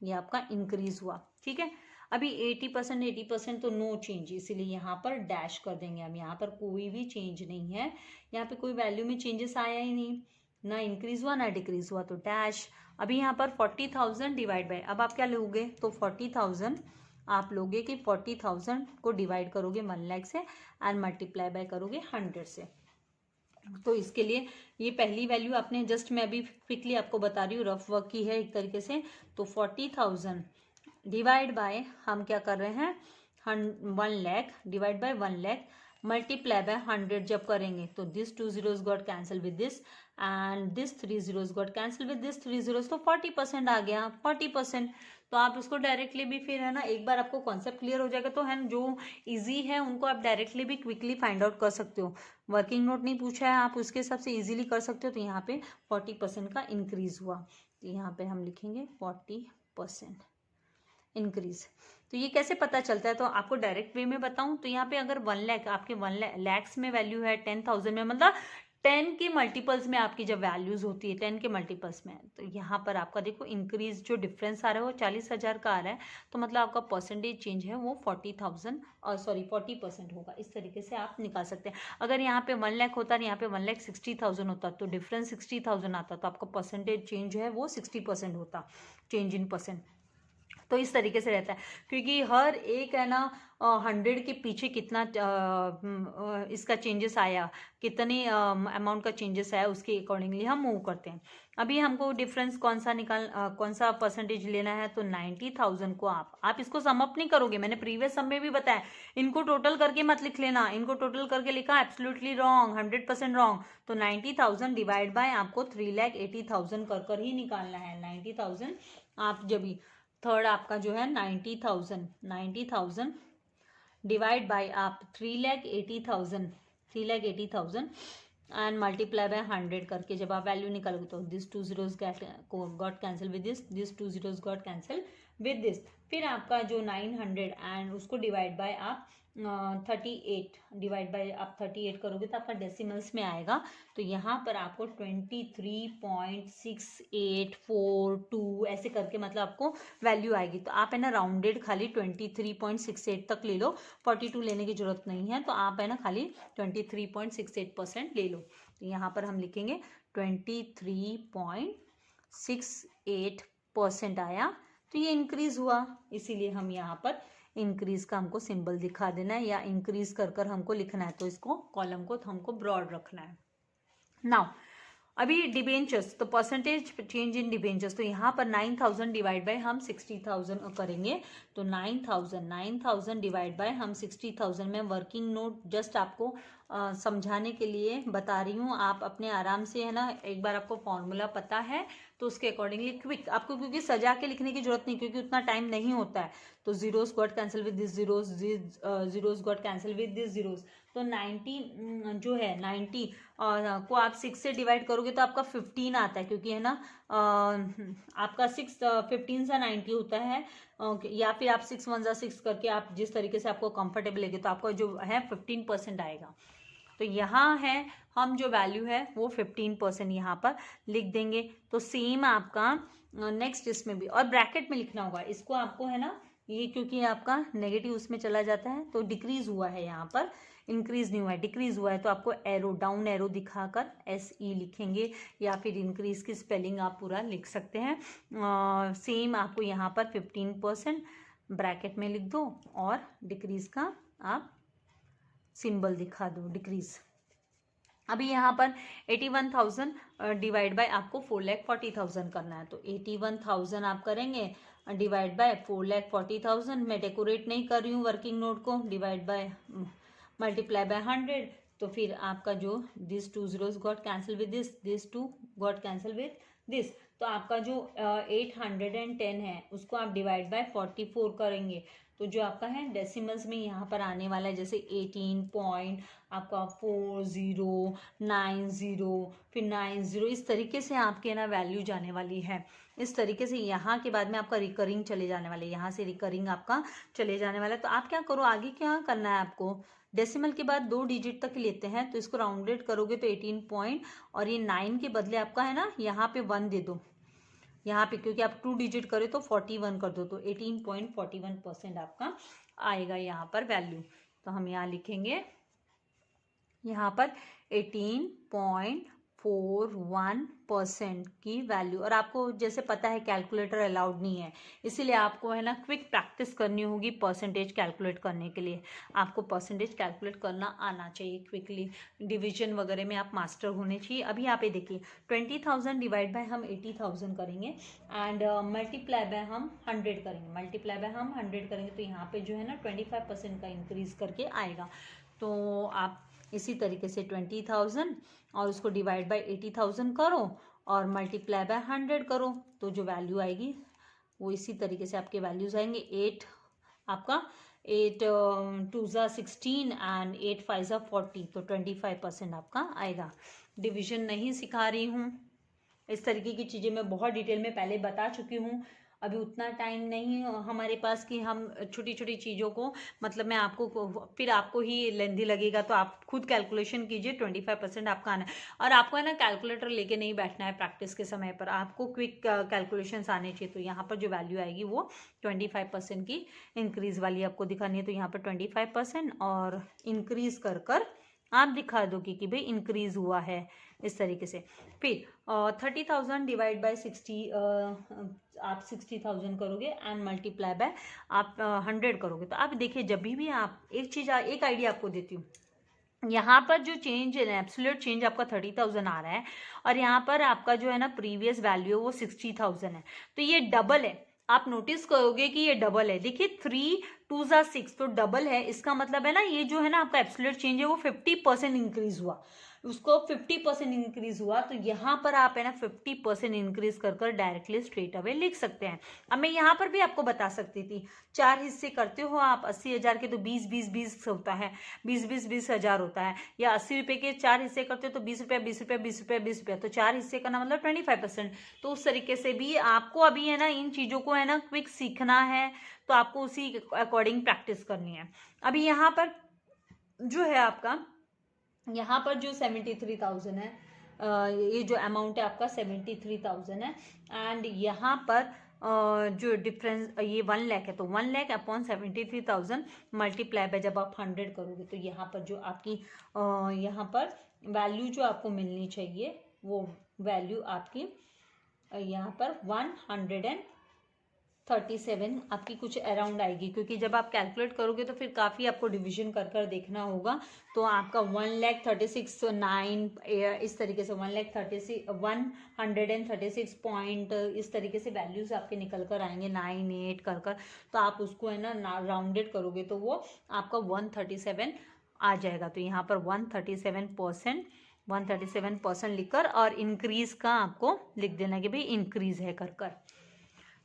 ये आपका इंक्रीज हुआ. ठीक है. अभी 80% तो नो चेंज, इसीलिए यहाँ पर डैश कर देंगे हम. यहाँ पर कोई भी चेंज नहीं है, यहाँ पे कोई वैल्यू में चेंजेस आया ही नहीं, ना इंक्रीज हुआ ना डिक्रीज हुआ, तो डैश. अभी यहाँ पर 40,000 डिवाइड बाय, अब आप क्या लोगे, तो 40,000 आप लोगे कि 40,000 को डिवाइड करोगे 1 लाख से एंड मल्टीप्लाई बाय करोगे 100 से. तो इसके लिए ये पहली वैल्यू आपने जस्ट, मैं अभी क्विकली आपको बता रही हूँ, रफ वर्क की है एक तरीके से. तो 40,000 डिवाइड बाय हम क्या कर रहे हैं, 1 lakh divide by 1 lakh multiply by 100 जब करेंगे तो this 2 zeros got cancel with this and this 3 zeros got cancel with this 3 zeros, तो 40% आ गया. 40%. तो आप इसको डायरेक्टली भी फिर है ना, एक बार आपको कॉन्सेप्ट क्लियर हो जाएगा तो है ना, जो इजी है उनको आप डायरेक्टली भी क्विकली फाइंड आउट कर सकते हो. वर्किंग नोट नहीं पूछा है, आप उसके हिसाब से इजीली कर सकते हो. तो यहाँ पे 40% का इंक्रीज हुआ, तो यहाँ पे हम लिखेंगे 40% इंक्रीज. तो ये कैसे पता चलता है, तो आपको डायरेक्ट वे में बताऊं तो यहाँ पे अगर 1 लाख आपके 1 लैक्स में वैल्यू है, 10,000 में, मतलब 10 के मल्टीपल्स में आपकी जब वैल्यूज होती है 10 के मल्टीपल्स में, तो यहाँ पर आपका देखो इंक्रीज जो डिफरेंस आ रहा है वो 40,000 का आ रहा है. तो मतलब आपका परसेंटेज चेंज है वो 40% होगा. इस तरीके से आप निकाल सकते हैं. अगर यहाँ पे 1 लाख होता है, यहाँ पे 1,60,000 होता, तो डिफरेंस 60,000 आता, तो आपका परसेंटेज चेंज है वो 60% होता, चेंज इन परसेंट. तो इस तरीके से रहता है, क्योंकि हर एक है ना 100 के पीछे कितना इसका चेंजेस आया, कितने अमाउंट का चेंजेस आया, उसके अकॉर्डिंगली हम मूव करते हैं. अभी हमको डिफरेंस कौन सा परसेंटेज लेना है, तो 90,000 को आप इसको सम अप नहीं करोगे, मैंने प्रीवियस सम में भी बताया, इनको टोटल करके मत लिख लेना. इनको टोटल करके लिखा एब्सोल्युटली रॉन्ग, 100% रॉन्ग. तो 90,000 डिवाइड बाय आपको 3,80,000 कर ही निकालना है. 90,000 आप जब भी थर्ड आपका जो है 90,000 डिवाइड बाय आप 3,80,000 एंड मल्टीप्लाई बाय 100 करके जब आप वैल्यू निकालोगे तो this 2 zeros got cancel with this 2 zeros got cancel with this. फिर आपका जो 900 एंड उसको डिवाइड बाय आप 38 डिवाइड बाय आप 38 करोगे तो आपका डेसिमल्स में आएगा. तो यहाँ पर आपको 23.6842 ऐसे करके मतलब आपको वैल्यू आएगी. तो आप है ना राउंडेड खाली 23.68 तक ले लो, 42 लेने की जरूरत नहीं है. तो आप है ना खाली 23.68% ले लो. तो यहाँ पर हम लिखेंगे 23.68% आया. तो ये इंक्रीज हुआ, इसीलिए हम यहाँ पर इंक्रीज का हमको सिंबल दिखा देना है या इंक्रीज कर कर हमको लिखना है. तो इसको कॉलम को हमको ब्रॉड रखना है. नाउ अभी डिबेंचर्स, तो परसेंटेज चेंज इन डिबेंचर्स, तो यहाँ पर 9,000 डिवाइड बाय हम 60,000 करेंगे. तो 9,000 डिवाइड बाय हम 60,000 में वर्किंग नोट जस्ट आपको समझाने के लिए बता रही हूँ. आप अपने आराम से है ना, एक बार आपको फॉर्मूला पता है तो उसके अकॉर्डिंगली क्विक आपको, क्योंकि सजा के लिखने की जरूरत नहीं, क्योंकि उतना टाइम नहीं होता है. तो zeros got cancel with this zeros got cancel with this zeros. तो 90 जो है 90 को आप 6 से डिवाइड करोगे तो आपका 15 आता है, क्योंकि है ना आपका 15 से 90 होता है. या फिर आप 6 1 6 करके आप जिस तरीके से आपको कंफर्टेबल लगे, तो आपका जो है 15% आएगा. तो यहाँ है हम जो वैल्यू है वो 15% यहाँ पर लिख देंगे. तो सेम आपका नेक्स्ट इसमें भी, और ब्रैकेट में लिखना होगा इसको आपको है ना, ये क्योंकि आपका नेगेटिव उसमें चला जाता है. तो डिक्रीज हुआ है यहाँ पर, इंक्रीज नहीं हुआ है, डिक्रीज हुआ है. तो आपको एरो डाउन एरो दिखाकर SE लिखेंगे, या फिर इंक्रीज की स्पेलिंग आप पूरा लिख सकते हैं. सेम आपको यहाँ पर 15% ब्रैकेट में लिख दो और डिक्रीज का आप सिंबल दिखा दो, डिक्रीज. अभी यहाँ पर 81,000 डिवाइड बाय आपको 4,40,000 करना है. तो 81,000 आप करेंगे डिवाइड बाय 4,40,000. मैं डेकोरेट नहीं कर रही हूँ वर्किंग नोट को. डिवाइड बाय मल्टीप्लाई बाय 100, तो फिर आपका जो this 2 zeros got cancel with this 2 got cancel with this, तो आपका जो 810 है उसको आप डिवाइड बाय 44 करेंगे, तो जो आपका है डेसिमल्स में यहाँ पर आने वाला है, जैसे 18 पॉइंट आपका 4090, फिर 90, इस तरीके से आपके ना वैल्यू जाने वाली है। इस तरीके से यहाँ के बाद में आपका रिकरिंग चले जाने वाले, यहाँ से रिकरिंग आपका चले जाने वाला है। तो आप क्या करो, आगे क्या करना है आपको, डेसिमल के बाद 2 डिजिट तक लेते हैं तो इसको राउंडेड करोगे तो 18 पॉइंट, और ये 9 के बदले आपका है ना यहाँ पे 1 दे दो, यहाँ पे क्योंकि आप 2 डिजिट करे तो 41 कर दो, तो 18.41% आपका आएगा यहाँ पर वैल्यू। तो हम यहाँ लिखेंगे यहाँ पर 18.41% की वैल्यू। और आपको जैसे पता है कैलकुलेटर अलाउड नहीं है, इसीलिए आपको है ना क्विक प्रैक्टिस करनी होगी परसेंटेज कैलकुलेट करने के लिए। आपको परसेंटेज कैलकुलेट करना आना चाहिए क्विकली, डिवीजन वगैरह में आप मास्टर होने चाहिए। अभी आप ये देखिए 20,000 डिवाइड बाय हम 80,000 करेंगे एंड मल्टीप्लाई बाय हम 100 करेंगे, मल्टीप्लाई बाय हम 100 करेंगे, तो यहाँ पे जो है ना 25% का इंक्रीज करके आएगा। तो आप इसी तरीके से 20,000 और उसको डिवाइड बाय 80,000 करो और मल्टीप्लाई बाय 100 करो, तो जो वैल्यू आएगी वो इसी तरीके से आपके वैल्यूज आएंगे। 8 आपका 8 2 16 एंड 8 5 40, तो 25% आपका आएगा। डिवीजन नहीं सिखा रही हूँ, इस तरीके की चीज़ें मैं बहुत डिटेल में पहले बता चुकी हूँ। अभी उतना टाइम नहीं हमारे पास कि हम छोटी छोटी चीज़ों को, मतलब मैं आपको फिर आपको ही लेंदी लगेगा, तो आप खुद कैलकुलेशन कीजिए। 25% आपका आना है, और आपको है ना कैलकुलेटर लेके नहीं बैठना है प्रैक्टिस के समय पर, आपको क्विक कैलकुलेशंस आने चाहिए। तो यहाँ पर जो वैल्यू आएगी वो 25% की इंक्रीज वाली आपको दिखानी है, तो यहाँ पर 25% और इंक्रीज कर कर आप दिखा दोगे कि भाई इंक्रीज हुआ है, इस तरीके से। फिर 30,000 डिवाइड बाय 60, आप 60,000 करोगे एंड मल्टीप्लाई बाय आप 100 करोगे। तो आप देखिए जब भी आप एक आइडिया आपको देती हूँ, यहाँ पर जो चेंज है एब्सोल्यूट चेंज आपका 30,000 आ रहा है, और यहाँ पर आपका जो है ना प्रीवियस वैल्यू वो 60,000 है, तो ये डबल है। आप नोटिस करोगे कि ये डबल है, देखिए 3 2 6, तो डबल है, इसका मतलब है ना ये जो है ना आपका एब्सोल्यूट चेंज है वो 50% इंक्रीज हुआ, उसको 50% इंक्रीज हुआ। तो यहाँ पर आप है ना 50% इंक्रीज कर कर डायरेक्टली स्ट्रेट अवे लिख सकते हैं। अब मैं यहाँ पर भी आपको बता सकती थी, 4 हिस्से करते हो आप 80,000 के, तो 20 होता है, 20,000 होता है, या 80 रुपये के 4 हिस्से करते हो तो 20 रुपया 20 रुपया 20 रुपया 20 रुपया, तो 4 हिस्से करना मतलब 25%। तो उस तरीके से भी आपको अभी है ना इन चीज़ों को है ना क्विक सीखना है, तो आपको उसी अकॉर्डिंग प्रैक्टिस करनी है। अभी यहाँ पर जो है आपका, यहाँ पर जो 73,000 है, ये जो अमाउंट है आपका 73,000 है, एंड यहाँ पर जो डिफरेंस ये 1 लाख है, तो 1 लाख अपॉन 73,000 मल्टीप्लाई बाय जब आप 100 करोगे, तो यहाँ पर जो आपकी यहाँ पर वैल्यू जो आपको मिलनी चाहिए वो वैल्यू आपकी यहाँ पर 137 आपकी कुछ अराउंड आएगी, क्योंकि जब आप कैलकुलेट करोगे तो फिर काफ़ी आपको डिवीजन कर कर देखना होगा। तो आपका 1,36,9 इस तरीके से 136 पॉइंट इस तरीके से वैल्यूज आपके निकल कर आएंगे 9 8 कर कर, तो आप उसको है ना राउंडेड करोगे तो वो आपका 137 आ जाएगा। तो यहाँ पर 137% लिखकर और इंक्रीज का आपको लिख देना कि भाई इंक्रीज है कर कर।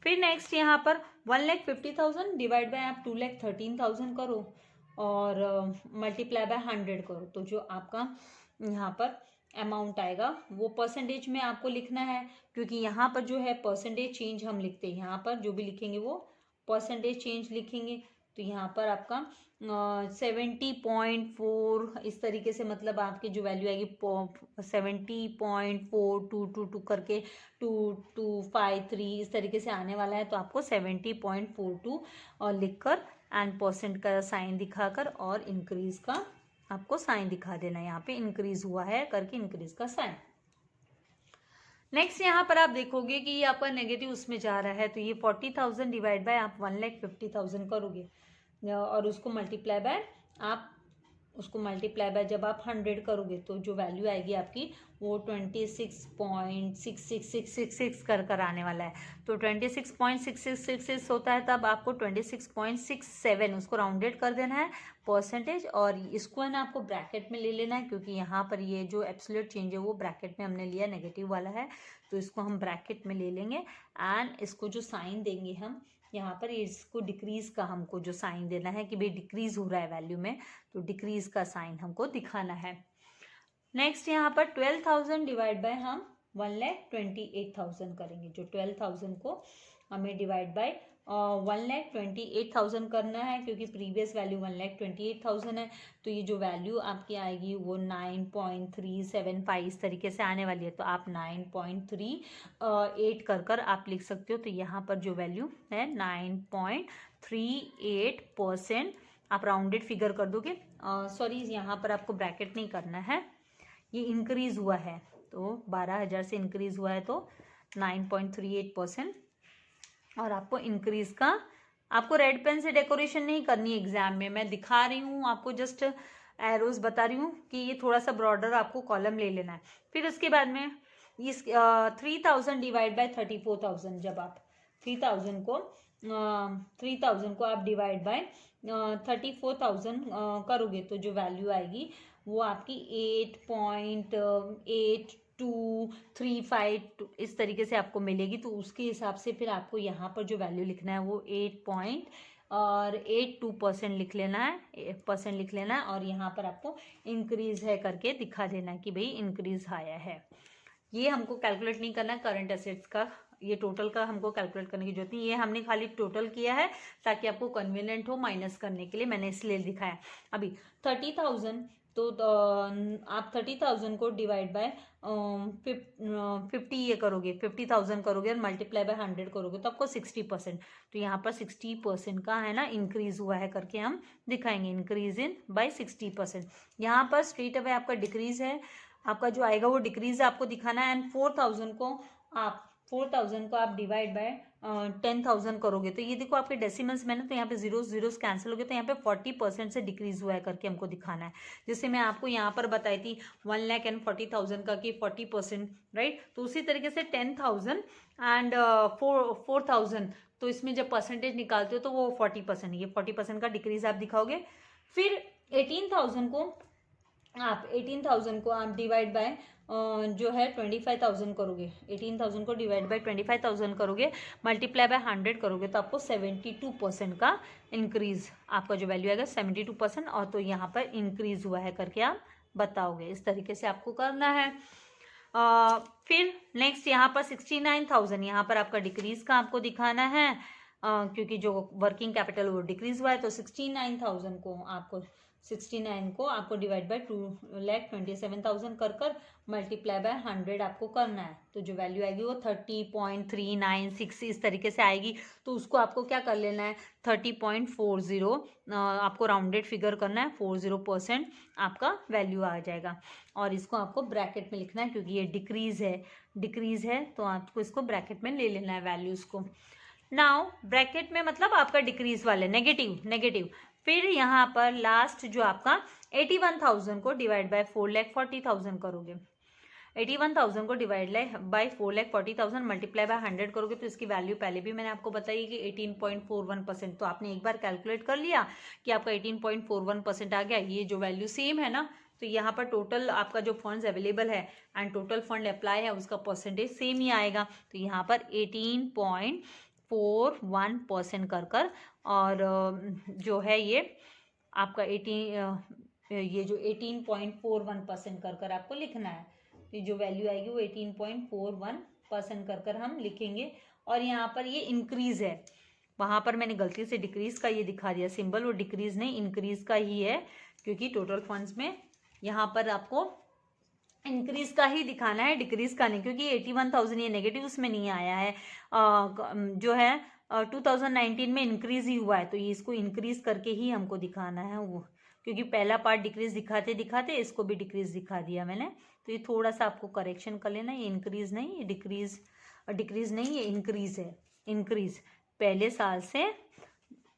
फिर नेक्स्ट यहाँ पर 1,50,000 डिवाइड बाय आप 2,13,000 करो और मल्टीप्लाई बाय 100 करो, तो जो आपका यहाँ पर अमाउंट आएगा वो परसेंटेज में आपको लिखना है, क्योंकि यहाँ पर जो है परसेंटेज चेंज हम लिखते हैं, यहाँ पर जो भी लिखेंगे वो परसेंटेज चेंज लिखेंगे। तो यहाँ पर आपका 70.4 इस तरीके से, मतलब आपकी जो वैल्यू आएगी 70.4222 करके 2253 इस तरीके से आने वाला है। तो आपको 70.42 और लिखकर एंड परसेंट का साइन दिखाकर और इंक्रीज का आपको साइन दिखा देना, यहाँ पे इंक्रीज हुआ है करके इंक्रीज का साइन। नेक्स्ट यहाँ पर आप देखोगे कि ये आपका नेगेटिव उसमें जा रहा है, तो ये 40,000 डिवाइड बाय आप 1,50,000 करोगे और उसको मल्टीप्लाई बाय आप उसको मल्टीप्लाई बाय जब आप 100 करोगे तो जो वैल्यू आएगी आपकी वो 26.66666 कर आने वाला है। तो 26.6666 होता है तब आपको 26.67 उसको राउंडेड कर देना है परसेंटेज, और इसको है ना आपको ब्रैकेट में ले लेना है, क्योंकि यहाँ पर ये जो एब्सोल्यूट चेंज है वो ब्रैकेट में हमने लिया, नेगेटिव वाला है, तो इसको हम ब्रैकेट में ले लेंगे। एंड इसको जो साइन देंगे हम यहाँ पर, इसको डिक्रीज का हमको जो साइन देना है कि भाई डिक्रीज हो रहा है वैल्यू में, तो डिक्रीज का साइन हमको दिखाना है। नेक्स्ट यहाँ पर 12,000 डिवाइड बाय हम 1,28,000 करेंगे। जो 12,000 को हमें डिवाइड बाय 1,28,000 करना है, क्योंकि प्रीवियस वैल्यू 1,28,000 है, तो ये जो वैल्यू आपकी आएगी वो 9.375 इस तरीके से आने वाली है। तो आप 9.38 कर आप लिख सकते हो। तो यहाँ पर जो वैल्यू है 9.38% आप राउंडेड फिगर कर दोगे। सॉरी, यहाँ पर आपको ब्रैकेट नहीं करना है, ये इंक्रीज हुआ है, तो 12,000 से इंक्रीज हुआ है तो 9.38%। और आपको इंक्रीज का, आपको रेड पेन से डेकोरेशन नहीं करनी एग्जाम में, मैं दिखा रही हूँ आपको, जस्ट एरोज बता रही हूँ कि ये थोड़ा सा ब्रॉडर आपको कॉलम ले लेना है। फिर उसके बाद में इस 3,000 डिवाइड बाय 34,000, जब आप 3,000 को आप डिवाइड बाय 34,000 करोगे तो जो वैल्यू आएगी वो आपकी 8.8235 इस तरीके से आपको मिलेगी। तो उसके हिसाब से फिर आपको यहाँ पर जो वैल्यू लिखना है वो 8.82% लिख लेना है, और यहाँ पर आपको इंक्रीज है करके दिखा देना है कि भाई इंक्रीज आया है। ये हमको कैलकुलेट नहीं करना करंट एसेट्स का, ये टोटल का हमको कैलकुलेट करने की जरूरत नहीं, ये हमने खाली टोटल किया है ताकि आपको कन्वीनियंट हो माइनस करने के लिए, मैंने इसलिए दिखाया। अभी 30,000, तो आप 30,000 को डिवाइड बाय 50 ये करोगे, 50,000 करोगे और मल्टीप्लाई बाय 100 करोगे तो आपको 60%, तो यहाँ पर 60% का है ना इंक्रीज हुआ है करके हम दिखाएंगे, इंक्रीज इन बाय 60%। यहाँ पर स्ट्रेट अवे आपका डिक्रीज है, आपका जो आएगा वो डिक्रीज आपको दिखाना है। एंड 4,000 को आप डिवाइड बाय 10,000 करोगे तो ये देखो आपके डेसिमल्स में ना, तो यहाँ पे जीरोस कैंसिल हो गए, तो यहाँ पे 40% से डिक्रीज हुआ है करके हमको दिखाना है। जैसे मैं आपको यहाँ पर बताई थी 1,40,000 का कि 40%, राइट। तो उसी तरीके से 10,000 एंड 4,000, तो इसमें जब परसेंटेज निकालते हो तो वो 40%, ये 40% का डिक्रीज आप दिखाओगे। फिर 18,000 को आप डिवाइड बाय जो है 25,000 करोगे, 18,000 को डिवाइड बाय 25,000 करोगे, मल्टीप्लाई बाय 100 करोगे तो आपको 72% का इंक्रीज, आपका जो वैल्यू आएगा 72%, और तो यहाँ पर इंक्रीज हुआ है करके आप बताओगे। इस तरीके से आपको करना है। फिर नेक्स्ट यहाँ पर 69,000, यहाँ पर आपका डिक्रीज का आपको दिखाना है, क्योंकि जो वर्किंग कैपिटल वो डिक्रीज हुआ है। तो 69,000 को आपको डिवाइड बाय 2,27,000 कर मल्टीप्लाई बाय 100 आपको करना है, तो जो वैल्यू आएगी वो 30.396 इस तरीके से आएगी। तो उसको आपको क्या कर लेना है, 30.40 आपको राउंडेड फिगर करना है, 40% आपका वैल्यू आ जाएगा, और इसको आपको ब्रैकेट में लिखना है क्योंकि ये डिक्रीज है तो आपको इसको ब्रैकेट में ले लेना है वैल्यूज को। नाउ ब्रैकेट में मतलब आपका डिक्रीज वाले नेगेटिव। फिर यहाँ पर लास्ट जो आपका 81,000 को डिवाइड बाय 4,40,000 करोगे, 81,000 को डिवाइड बाय 4,40,000 मल्टीप्लाई बाय 100 करोगे तो इसकी वैल्यू पहले भी मैंने आपको बताई कि 18.41%। तो आपने एक बार कैलकुलेट कर लिया कि आपका 18.41% आ गया, ये जो वैल्यू सेम है ना, तो यहाँ पर टोटल आपका जो फंड्स अवेलेबल है एंड टोटल फंड अप्लाई है उसका परसेंटेज सेम ही आएगा। तो यहाँ पर 18.41% कर और जो है ये आपका 18.41% कर आपको लिखना है। तो जो वैल्यू आएगी वो 18.41% कर हम लिखेंगे। और यहाँ पर ये इंक्रीज है, वहाँ पर मैंने गलती से डिक्रीज का ये दिखा दिया सिंबल, वो डिक्रीज नहीं इंक्रीज का ही है, क्योंकि टोटल फंड्स में यहाँ पर आपको इंक्रीज का ही दिखाना है, डिक्रीज का नहीं, क्योंकि 81,000 ये नेगेटिव उसमें नहीं आया है, जो है 2019 में इंक्रीज ही हुआ है, तो ये इसको इंक्रीज करके ही हमको दिखाना है वो, क्योंकि पहला पार्ट डिक्रीज दिखाते इसको भी डिक्रीज दिखा दिया मैंने। तो ये थोड़ा सा आपको करेक्शन कर लेना, ये इंक्रीज नहीं, ये डिक्रीज नहीं, ये इंक्रीज है। इंक्रीज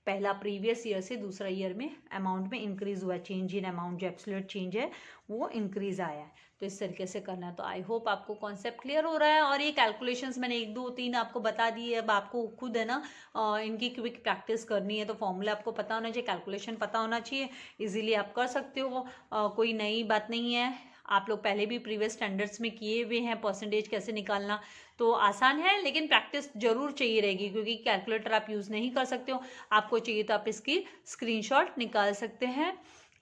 पहला प्रीवियस ईयर से दूसरा ईयर में अमाउंट में इंक्रीज हुआ है, चेंज इन अमाउंट जो एब्सोल्यूट चेंज है वो इंक्रीज आया है। तो इस तरीके से करना है। तो आई होप आपको कॉन्सेप्ट क्लियर हो रहा है। और ये कैलकुलेशंस मैंने 1 2 3 आपको बता दी है। अब आपको खुद है ना इनकी क्विक प्रैक्टिस करनी है। तो फॉर्मूला आपको पता होना चाहिए, कैलकुलेशन पता होना चाहिए, इजीली आप कर सकते हो। कोई नई बात नहीं है, आप लोग पहले भी प्रीवियस स्टैंडर्ड्स में किए हुए हैं परसेंटेज कैसे निकालना। तो आसान है, लेकिन प्रैक्टिस जरूर चाहिए रहेगी, क्योंकि कैलकुलेटर आप यूज़ नहीं कर सकते हो। आपको चाहिए तो आप इसकी स्क्रीनशॉट निकाल सकते हैं।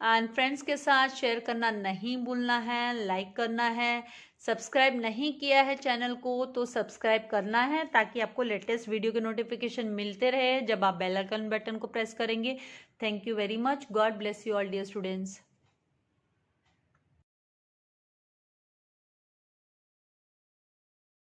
एंड फ्रेंड्स के साथ शेयर करना नहीं भूलना है, लाइक करना है। सब्सक्राइब नहीं किया है चैनल को तो सब्सक्राइब करना है, ताकि आपको लेटेस्ट वीडियो के नोटिफिकेशन मिलते रहे जब आप बेल आइकन बटन को प्रेस करेंगे। Thank you very much. God bless you all dear students.